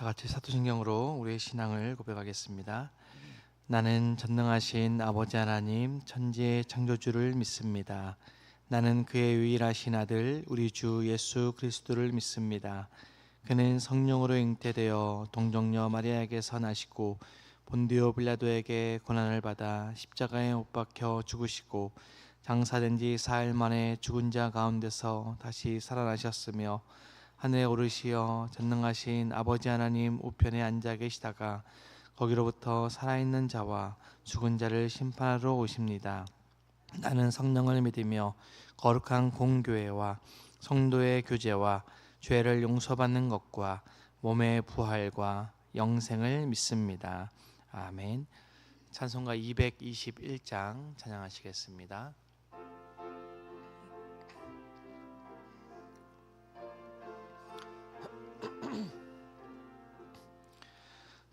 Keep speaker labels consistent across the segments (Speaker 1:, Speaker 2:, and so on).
Speaker 1: 같이 사도신경으로 우리의 신앙을 고백하겠습니다. 나는 전능하신 아버지 하나님 천지의 창조주를 믿습니다. 나는 그의 유일하신 아들 우리 주 예수 그리스도를 믿습니다. 그는 성령으로 잉태되어 동정녀 마리아에게서 나시고 본디오 빌라도에게 고난을 받아 십자가에 못 박혀 죽으시고 장사된 지 4일 만에 죽은 자 가운데서 다시 살아나셨으며 하늘에 오르시어 전능하신 아버지 하나님 우편에 앉아 계시다가 거기로부터 살아있는 자와 죽은 자를 심판하러 오십니다. 나는 성령을 믿으며 거룩한 공교회와 성도의 교제와 죄를 용서받는 것과 몸의 부활과 영생을 믿습니다. 아멘. 찬송가 221장 찬양하시겠습니다.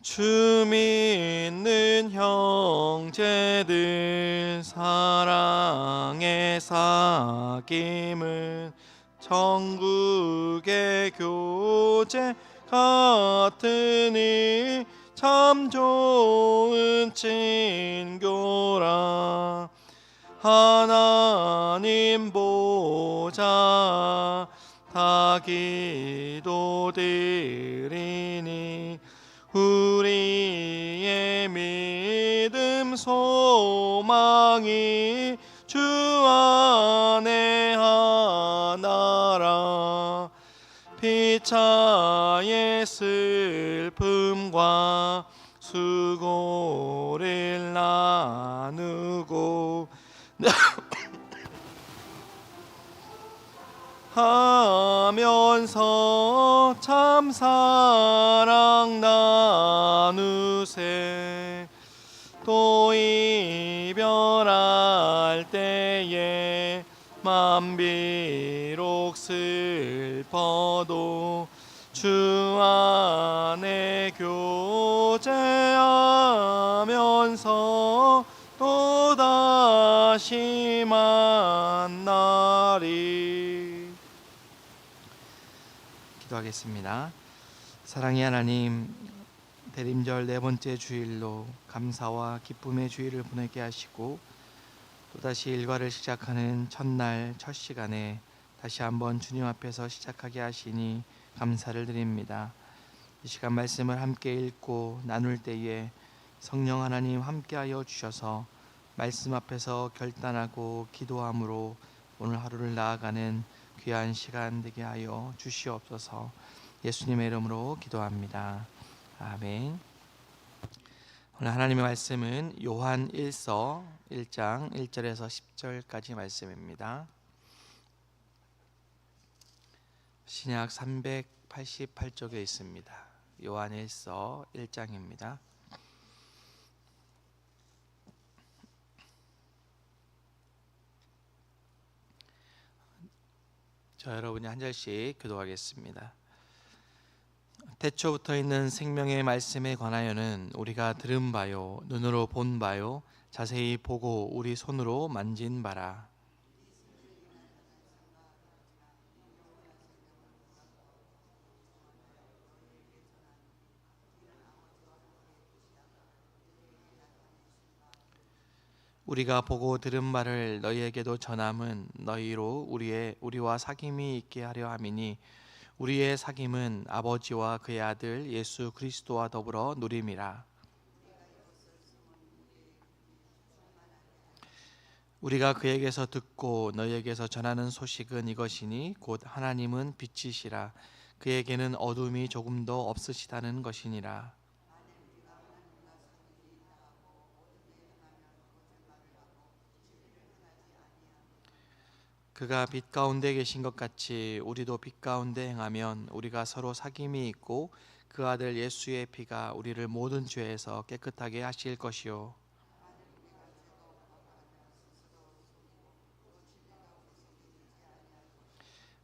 Speaker 1: 주 믿는 형제들 사랑의 사귐은 천국의 교제 같으니 참 좋은 친교라. 하나님 보좌 다 기도드리니 우리의 믿음 소망이 주 안에 하나라. 피차의 슬픔과 수고를 나누고 하면서 참 사랑 나누세. 또 이별할 때에 맘 비록 슬퍼도 주 안에 교제하면서 또다시 만나리. 기도하겠습니다. 사랑의 하나님, 대림절 네 번째 주일로 감사와 기쁨의 주일을 보내게 하시고 또다시 일과를 시작하는 첫날 첫 시간에 다시 한번 주님 앞에서 시작하게 하시니 감사를 드립니다. 이 시간 말씀을 함께 읽고 나눌 때에 성령 하나님 함께하여 주셔서 말씀 앞에서 결단하고 기도함으로 오늘 하루를 나아가는 귀한 시간 되게 하여 주시옵소서. 예수님의 이름으로 기도합니다. 아멘. 오늘 하나님의 말씀은 요한 1서 1장 1절에서 10절까지 말씀입니다. 신약 388쪽에 있습니다. 요한 1서 1장입니다. 저 여러분이 한 절씩 기도하겠습니다. 태초부터 있는 생명의 말씀에 관하여는 우리가 들은 바요 눈으로 본 바요 자세히 보고 우리 손으로 만진 바라. 우리가 보고 들은 바를 너희에게도 전함은 너희로 우리와 사귐이 있게 하려 함이니 우리의 사귐은 아버지와 그의 아들 예수 그리스도와 더불어 누림이라. 우리가 그에게서 듣고 너희에게서 전하는 소식은 이것이니 곧 하나님은 빛이시라. 그에게는 어둠이 조금도 없으시다는 것이니라. 그가 빛 가운데 계신 것 같이 우리도 빛 가운데 행하면 우리가 서로 사귐이 있고 그 아들 예수의 피가 우리를 모든 죄에서 깨끗하게 하실 것이요.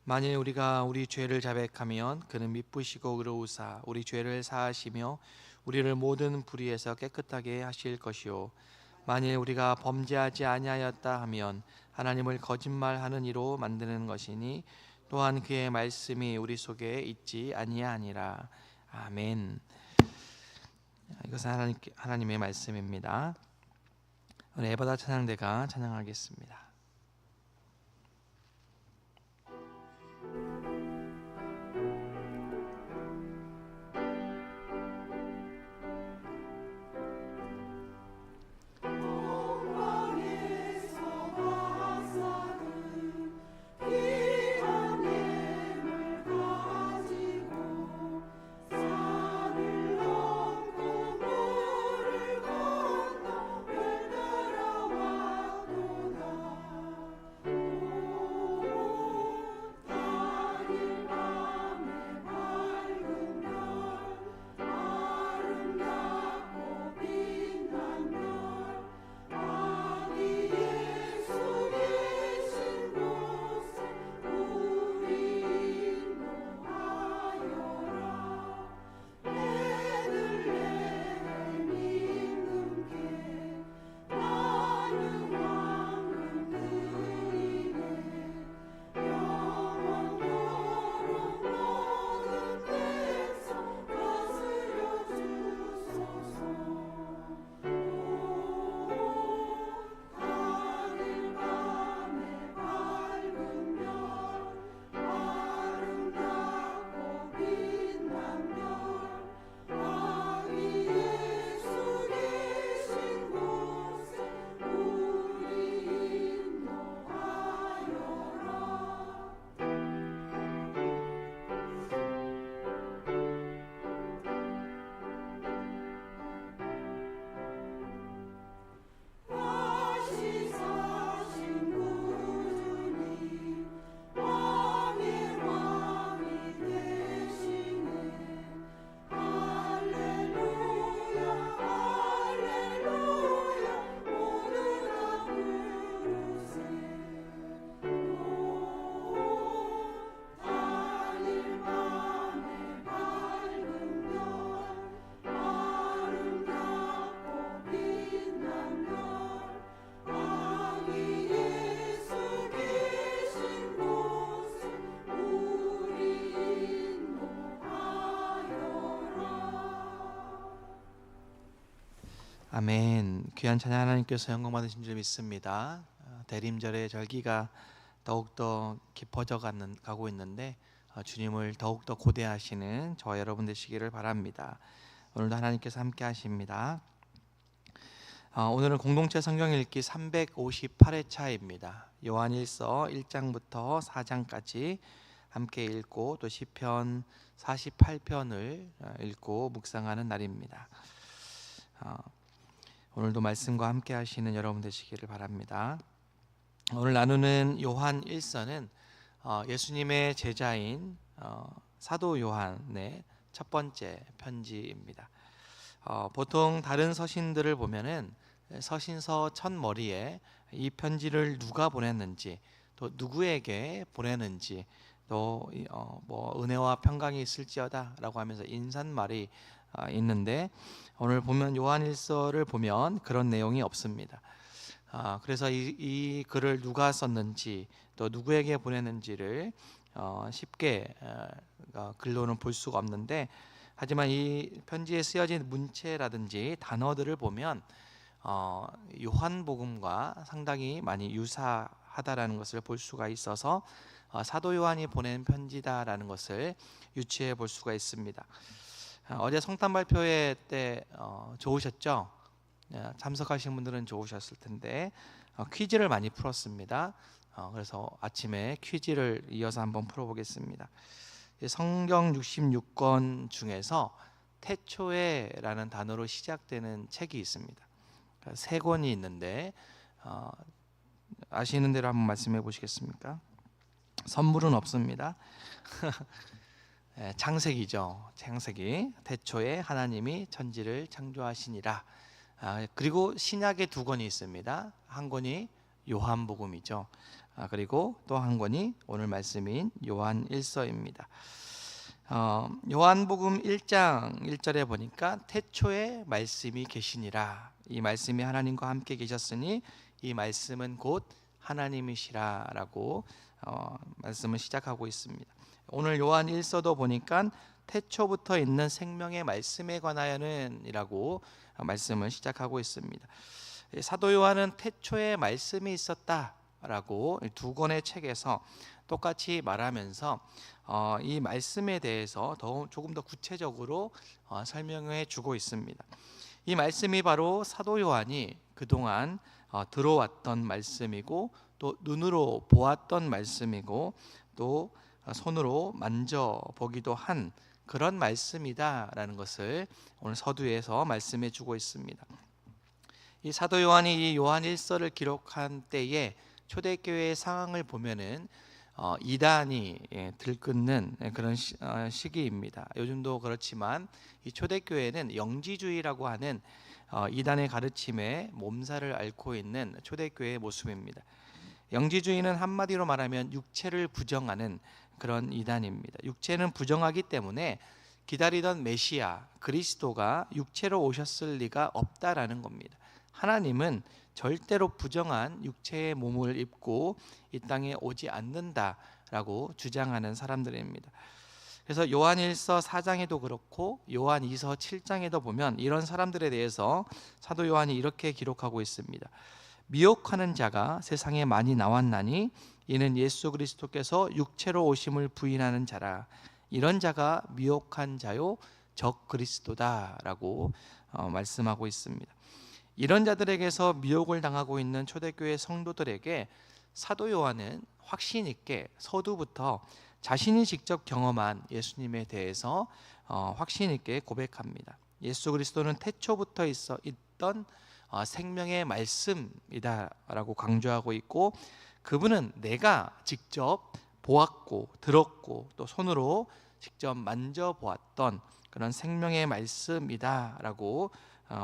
Speaker 1: 만일 우리가 우리 죄를 자백하면 그는 미쁘시고 의로우사 우리 죄를 사하시며 우리를 모든 불의에서 깨끗하게 하실 것이요. 만일 우리가 범죄하지 아니하였다 하면 하나님을 거짓말하는 이로 만드는 것이니 또한 그의 말씀이 우리 속에 있지 아니하니라. 아멘. 이것은 하나님의 말씀입니다. 오늘 에버다 찬양대가 찬양하겠습니다. 아멘. 귀한 찬양 하나님께서 영광 받으신 줄 믿습니다. 대림절의 절기가 더욱더 깊어져 가고 있는데 주님을 더욱더 고대하시는 저와 여러분 되시기를 바랍니다. 오늘도 하나님께서 함께 하십니다. 오늘은 공동체 성경 읽기 358회차입니다. 요한일서 1장부터 4장까지 함께 읽고 또 시편 48편을 읽고 묵상하는 날입니다. 오늘도 말씀과 함께 하시는 여러분 되시기를 바랍니다. 오늘 나누는 요한 1서는 예수님의 제자인 사도 요한의 첫 번째 편지입니다. 보통 다른 서신들을 보면은 서신서 첫 머리에 이 편지를 누가 보냈는지 또 누구에게 보내는지 또 뭐 은혜와 평강이 있을지어다라고 하면서 인사말이 있는데 오늘 보면 요한일서를 보면 그런 내용이 없습니다. 그래서 이 글을 누가 썼는지 또 누구에게 보냈는지를 쉽게 글로는 볼 수가 없는데 하지만 이 편지에 쓰여진 문체라든지 단어들을 보면 요한복음과 상당히 많이 유사하다라는 것을 볼 수가 있어서 사도 요한이 보낸 편지다라는 것을 유추해 볼 수가 있습니다. 어제 성탄 발표회 때 좋으셨죠? 참석하신 분들은 좋으셨을 텐데 퀴즈를 많이 풀었습니다. 그래서 아침에 퀴즈를 이어서 한번 풀어보겠습니다. 성경 66권 중에서 태초에라는 단어로 시작되는 책이 있습니다. 세 권이 있는데 아시는 대로 한번 말씀해 보시겠습니까? 선물은 없습니다. 창세기죠. 창세기. 태초에 하나님이 천지를 창조하시니라. 그리고 신약에 두 권이 있습니다. 한 권이 요한복음이죠. 그리고 또 한 권이 오늘 말씀인 요한 1서입니다. 요한복음 1장 1절에 보니까 태초에 말씀이 계시니라. 이 말씀이 하나님과 함께 계셨으니 이 말씀은 곧 하나님이시라라고 말씀을 시작하고 있습니다. 오늘 요한 1서도 보니까 태초부터 있는 생명의 말씀에 관하여는 이라고 말씀을 시작하고 있습니다. 사도 요한은 태초에 말씀이 있었다라고 두 권의 책에서 똑같이 말하면서 이 말씀에 대해서 조금 더 구체적으로 설명해 주고 있습니다. 이 말씀이 바로 사도 요한이 그동안 들어왔던 말씀이고, 또 눈으로 보았던 말씀이고, 또 손으로 만져보기도 한 그런 말씀이다라는 것을 오늘 서두에서 말씀해 주고 있습니다. 이 사도 요한이 이 요한 1서를 기록한 때에 초대교회의 상황을 보면은 이단이 들끓는 그런 시기입니다. 요즘도 그렇지만 이 초대교회는 영지주의라고 하는 이단의 가르침에 몸살을 앓고 있는 초대교회의 모습입니다. 영지주의는 한마디로 말하면 육체를 부정하는 그런 이단입니다. 육체는 부정하기 때문에 기다리던 메시아 그리스도가 육체로 오셨을 리가 없다라는 겁니다. 하나님은 절대로 부정한 육체의 몸을 입고 이 땅에 오지 않는다라고 주장하는 사람들입니다. 그래서 요한 1서 4장에도 그렇고 요한 2서 7장에도 보면 이런 사람들에 대해서 사도 요한이 이렇게 기록하고 있습니다. 미혹하는 자가 세상에 많이 나왔나니 이는 예수 그리스도께서 육체로 오심을 부인하는 자라. 이런 자가 미혹한 자요 적 그리스도다라고 말씀하고 있습니다. 이런 자들에게서 미혹을 당하고 있는 초대교회 성도들에게 사도 요한은 확신 있게 서두부터 자신이 직접 경험한 예수님에 대해서 확신 있게 고백합니다. 예수 그리스도는 태초부터 있던 생명의 말씀이다라고 강조하고 있고, 그분은 내가 직접 보았고 들었고 또 손으로 직접 만져보았던 그런 생명의 말씀이다라고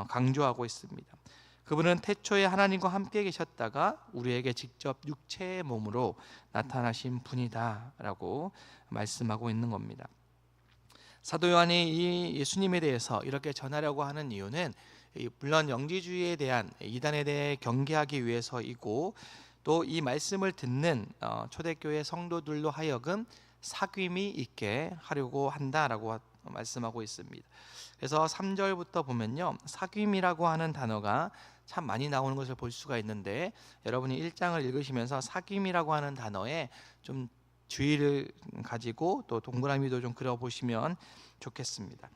Speaker 1: 강조하고 있습니다. 그분은 태초에 하나님과 함께 계셨다가 우리에게 직접 육체의 몸으로 나타나신 분이다라고 말씀하고 있는 겁니다. 사도 요한이 이 예수님에 대해서 이렇게 전하려고 하는 이유는 물론 영지주의에 대한 이단에 대해 경계하기 위해서이고, 또 이 말씀을 듣는 초대교회 성도들로 하여금 사귐이 있게 하려고 한다라고 말씀하고 있습니다. 그래서 3절부터 보면요, 사귐이라고 하는 단어가 참 많이 나오는 것을 볼 수가 있는데, 여러분이 1장을 읽으시면서 사귐이라고 하는 단어에 좀 주의를 가지고 또 동그라미도 좀 그려보시면 좋겠습니다.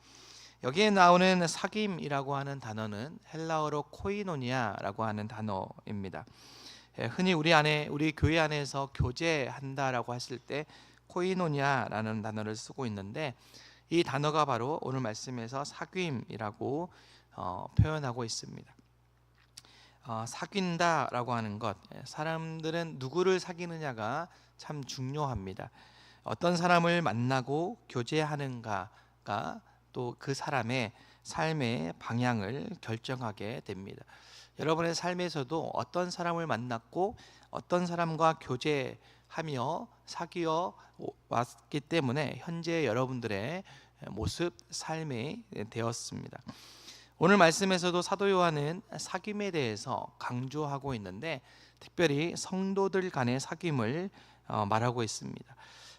Speaker 1: 여기에 나오는 사귐이라고 하는 단어는 헬라어로 코이노니아라고 하는 단어입니다. 흔히 우리 교회 안에서 교제한다라고 했을 때 코이노니아라는 단어를 쓰고 있는데, 이 단어가 바로 오늘 말씀에서 사귐이라고 표현하고 있습니다. 사귄다라고 하는 것, 사람들은 누구를 사귀느냐가 참 중요합니다. 어떤 사람을 만나고 교제하는가가 또 그 사람의 삶의 방향을 결정하게 됩니다. 여러분의 삶에서도 어떤 사람을 만났고 어떤 사람과 교제하며 사귀어 왔기 때문에 현재 여러분들의 모습, 삶이 되었습니다. 오늘 말씀에서도 사도 요한은 사귐에 대해서 강조하고 있는데, 특별히 성도들 간의 사귐을 말하고 있습니다.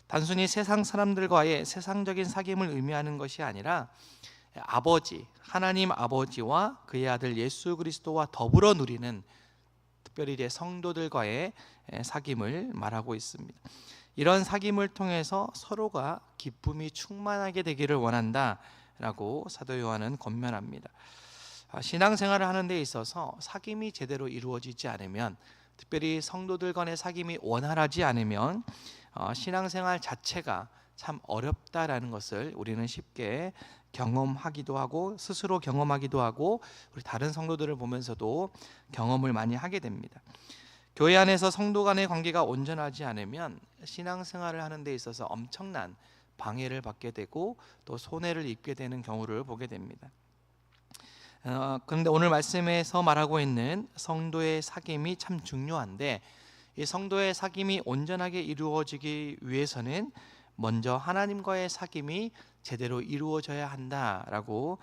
Speaker 1: 단순히 세상 사람들과의 세상적인 사귐을 의미하는 것이 아니라 아버지, 하나님 아버지와 그의 아들 예수 그리스도와 더불어 누리는, 특별히 이제 성도들과의 사귐을 말하고 있습니다. 이런 사귐을 통해서 서로가 기쁨이 충만하게 되기를 원한다라고 사도 요한은 권면합니다. 신앙생활을 하는 데 있어서 사귐이 제대로 이루어지지 않으면, 특별히 성도들 간의 사귐이 원활하지 않으면 신앙생활 자체가 참 어렵다라는 것을 우리는 쉽게 경험하기도 하고, 스스로 경험하기도 하고, 우리 다른 성도들을 보면서도 경험을 많이 하게 됩니다. 교회 안에서 성도 간의 관계가 온전하지 않으면 신앙생활을 하는 데 있어서 엄청난 방해를 받게 되고 또 손해를 입게 되는 경우를 보게 됩니다. 그런데 오늘 말씀에서 말하고 있는 성도의 사귐이 참 중요한데, 이 성도의 사귐이 온전하게 이루어지기 위해서는 먼저 하나님과의 사귐이 제대로 이루어져야 한다라고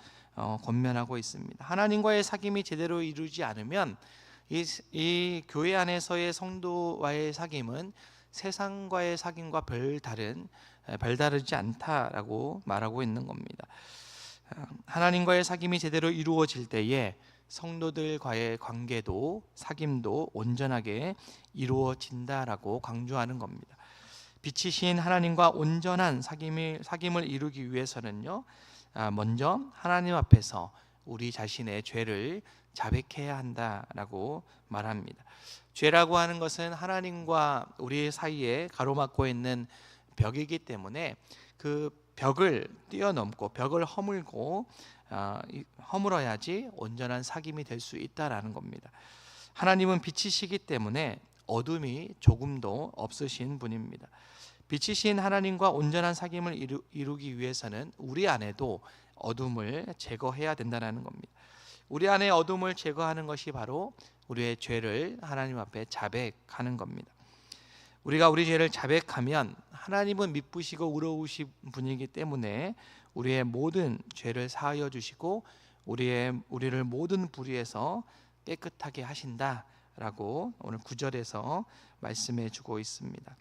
Speaker 1: 권면하고 있습니다. 하나님과의 사귐이 제대로 이루어지지 않으면 이 교회 안에서의 성도와의 사귐은 세상과의 사귐과 별다른 별다르지 않다라고 말하고 있는 겁니다. 하나님과의 사귐이 제대로 이루어질 때에 성도들과의 관계도 사귐도 온전하게 이루어진다라고 강조하는 겁니다. 빛이신 하나님과 온전한 사귐을 이루기 위해서는요, 먼저 하나님 앞에서 우리 자신의 죄를 자백해야 한다라고 말합니다. 죄라고 하는 것은 하나님과 우리 사이에 가로막고 있는 벽이기 때문에 그 벽을 뛰어넘고 벽을 허물어야지 온전한 사귐이 될 수 있다라는 겁니다. 하나님은 빛이시기 때문에 어둠이 조금도 없으신 분입니다. 빛이신 하나님과 온전한 사귐을 이루기 위해서는 우리 안에도 어둠을 제거해야 된다는 겁니다. 우리 안에 어둠을 제거하는 것이 바로 우리의 죄를 하나님 앞에 자백하는 겁니다. 우리가 우리 죄를 자백하면 하나님은 미쁘시고 의로우신 분이기 때문에 우리의 모든 죄를 사하여 주시고 우리를 모든 불의에서 깨끗하게 하신다라고 오늘 9절에서 말씀해 주고 있습니다.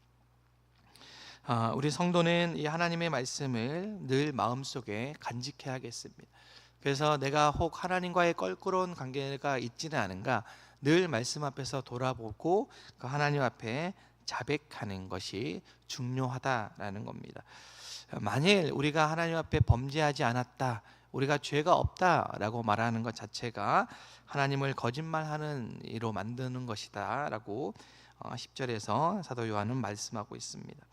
Speaker 1: 우리 성도는 이 하나님의 말씀을 늘 마음속에 간직해야겠습니다. 그래서 내가 혹 하나님과의 껄끄러운 관계가 있지는 않은가 늘 말씀 앞에서 돌아보고 그 하나님 앞에 자백하는 것이 중요하다라는 겁니다. 만일 우리가 하나님 앞에 범죄하지 않았다, 우리가 죄가 없다라고 말하는 것 자체가 하나님을 거짓말하는 이로 만드는 것이다 라고 10절에서 사도 요한은 말씀하고 있습니다.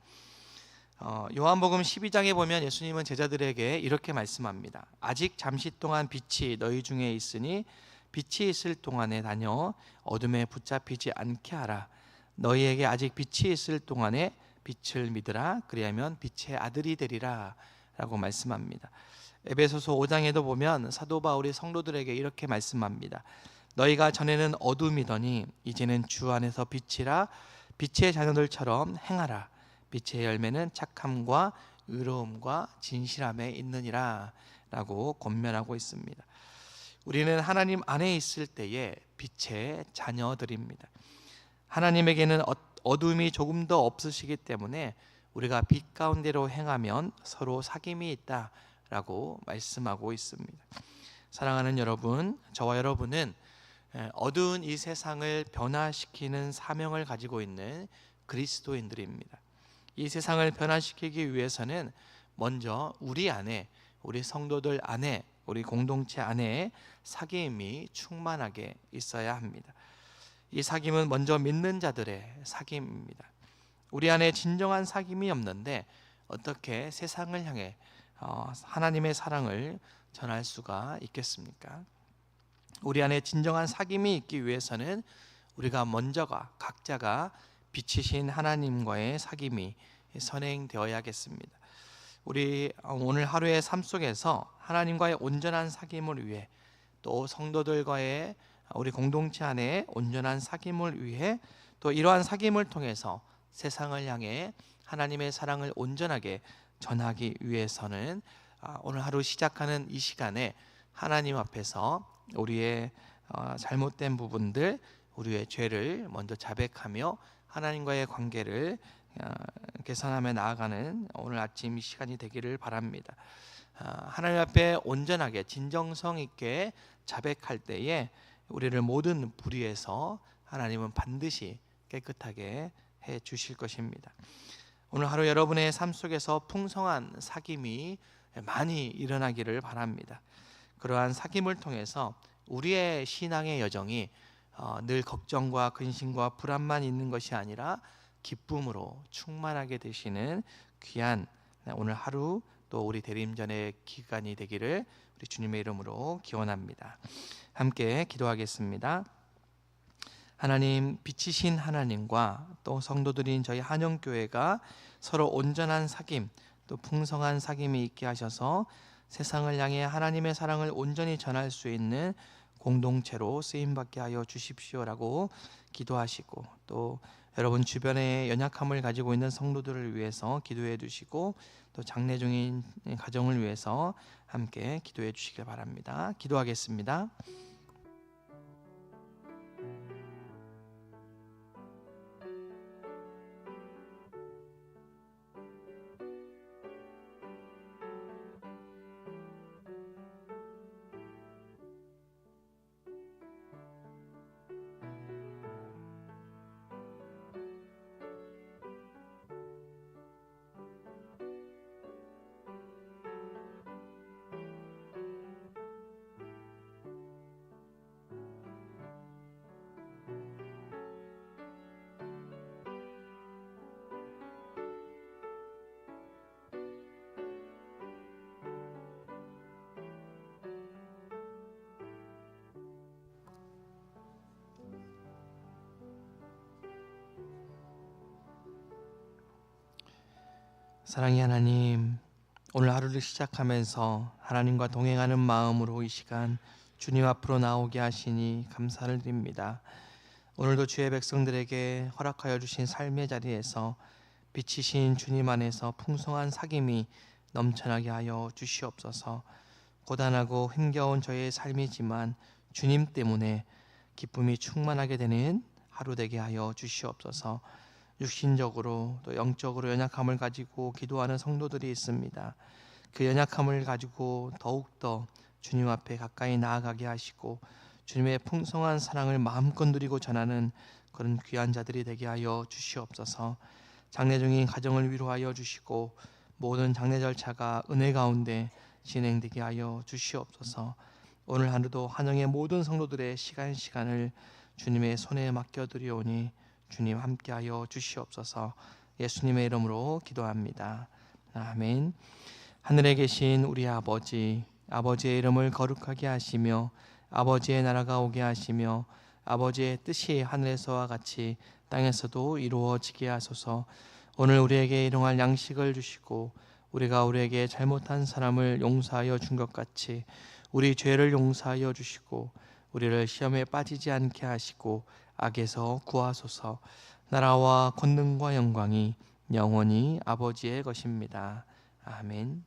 Speaker 1: 요한복음 12장에 보면 예수님은 제자들에게 이렇게 말씀합니다. 아직 잠시 동안 빛이 너희 중에 있으니 빛이 있을 동안에 다녀 어둠에 붙잡히지 않게 하라. 너희에게 아직 빛이 있을 동안에 빛을 믿으라. 그리하면 빛의 아들이 되리라 라고 말씀합니다. 에베소서 5장에도 보면 사도 바울이 성도들에게 이렇게 말씀합니다. 너희가 전에는 어둠이더니 이제는 주 안에서 빛이라. 빛의 자녀들처럼 행하라. 빛의 열매는 착함과 의로움과 진실함에 있느니라 라고 권면하고 있습니다. 우리는 하나님 안에 있을 때에 빛의 자녀들입니다. 하나님에게는 어둠이 조금도 없으시기 때문에 우리가 빛 가운데로 행하면 서로 사귐이 있다라고 말씀하고 있습니다. 사랑하는 여러분, 저와 여러분은 어두운 이 세상을 변화시키는 사명을 가지고 있는 그리스도인들입니다. 이 세상을 변화시키기 위해서는 먼저 우리 안에, 우리 성도들 안에, 우리 공동체 안에 사귐이 충만하게 있어야 합니다. 이 사귐은 먼저 믿는 자들의 사귐입니다. 우리 안에 진정한 사귐이 없는데 어떻게 세상을 향해 하나님의 사랑을 전할 수가 있겠습니까? 우리 안에 진정한 사귐이 있기 위해서는 우리가 먼저가 각자가 빛이신 하나님과의 사귐이 선행되어야겠습니다. 우리 오늘 하루의 삶 속에서 하나님과의 온전한 사귐을 위해 또 성도들과의 우리 공동체 안에 온전한 사귐을 위해 또 이러한 사귐을 통해서 세상을 향해 하나님의 사랑을 온전하게 전하기 위해서는 오늘 하루 시작하는 이 시간에 하나님 앞에서 우리의 잘못된 부분들, 우리의 죄를 먼저 자백하며 하나님과의 관계를 개선하며 나아가는 오늘 아침 이 시간이 되기를 바랍니다. 하나님 앞에 온전하게 진정성 있게 자백할 때에 우리를 모든 불의에서 하나님은 반드시 깨끗하게 해 주실 것입니다. 오늘 하루 여러분의 삶 속에서 풍성한 사귐이 많이 일어나기를 바랍니다. 그러한 사귐을 통해서 우리의 신앙의 여정이 늘 걱정과 근심과 불안만 있는 것이 아니라 기쁨으로 충만하게 되시는 귀한 오늘 하루 또 우리 대림전의 기간이 되기를 우리 주님의 이름으로 기원합니다. 함께 기도하겠습니다. 하나님, 빛이신 하나님과 또 성도들인 저희 한영교회가 서로 온전한 사귐 또 풍성한 사귐이 있게 하셔서 세상을 향해 하나님의 사랑을 온전히 전할 수 있는 공동체로 쓰임받게 하여 주십시오라고 기도하시고 또 여러분 주변에 연약함을 가지고 있는 성도들을 위해서 기도해 주시고 또 장래 중인 가정을 위해서 함께 기도해 주시길 바랍니다. 기도하겠습니다. 사랑의 하나님, 오늘 하루를 시작하면서 하나님과 동행하는 마음으로 이 시간 주님 앞으로 나오게 하시니 감사를 드립니다. 오늘도 주의 백성들에게 허락하여 주신 삶의 자리에서 빛이신 주님 안에서 풍성한 사귐이 넘쳐나게 하여 주시옵소서. 고단하고 힘겨운 저의 삶이지만 주님 때문에 기쁨이 충만하게 되는 하루 되게 하여 주시옵소서. 육신적으로 또 영적으로 연약함을 가지고 기도하는 성도들이 있습니다. 그 연약함을 가지고 더욱더 주님 앞에 가까이 나아가게 하시고 주님의 풍성한 사랑을 마음껏 누리고 전하는 그런 귀한 자들이 되게 하여 주시옵소서. 장례 중인 가정을 위로하여 주시고 모든 장례 절차가 은혜 가운데 진행되게 하여 주시옵소서. 오늘 하루도 한영의 모든 성도들의 시간을 주님의 손에 맡겨드리오니 주님 함께하여 주시옵소서. 예수님의 이름으로 기도합니다. 아멘. 하늘에 계신 우리 아버지, 아버지의 이름을 거룩하게 하시며 아버지의 나라가 오게 하시며 아버지의 뜻이 하늘에서와 같이 땅에서도 이루어지게 하소서. 오늘 우리에게 일용할 양식을 주시고 우리가 우리에게 잘못한 사람을 용서하여 준 것 같이 우리 죄를 용서하여 주시고 우리를 시험에 빠지지 않게 하시고 악에서 구하소서. 나라와 권능과 영광이 영원히 아버지의 것입니다. 아멘.